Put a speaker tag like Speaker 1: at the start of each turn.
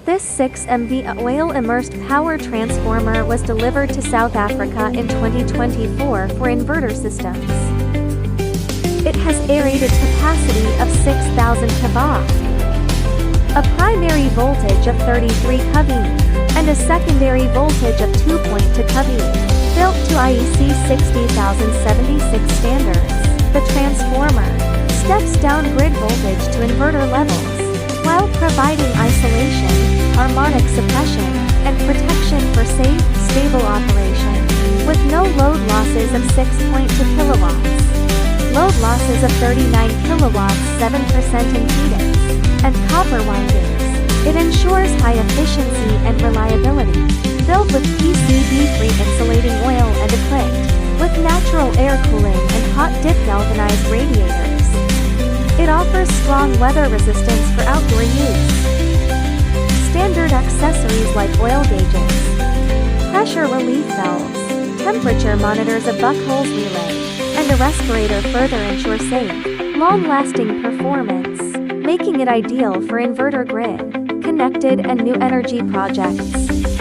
Speaker 1: This 6 MVA oil-immersed power transformer was delivered to South Africa in 2024 for inverter systems. It has a rated capacity of 6,000 kVA, a primary voltage of 33 kV, and a secondary voltage of 2.2 kV. Built to IEEE 60076 standards, the transformer steps down grid voltage to inverter levels, while providing isolation, harmonic suppression, and protection for safe, stable operation, with no load losses of 6.2 kilowatts, load losses of 39 kilowatts, 7% impedance, and copper windings. It ensures high efficiency and reliability. Built with PCB-free insulating oil and equipped with natural air cooling and hot-dip galvanized radiators. It offers strong weather resistance for outdoor use. Standard accessories like oil gauges, pressure relief valves, temperature monitors, a buckholes relay, and a respirator further ensure safe, long-lasting performance, making it ideal for inverter grid, connected and new energy projects.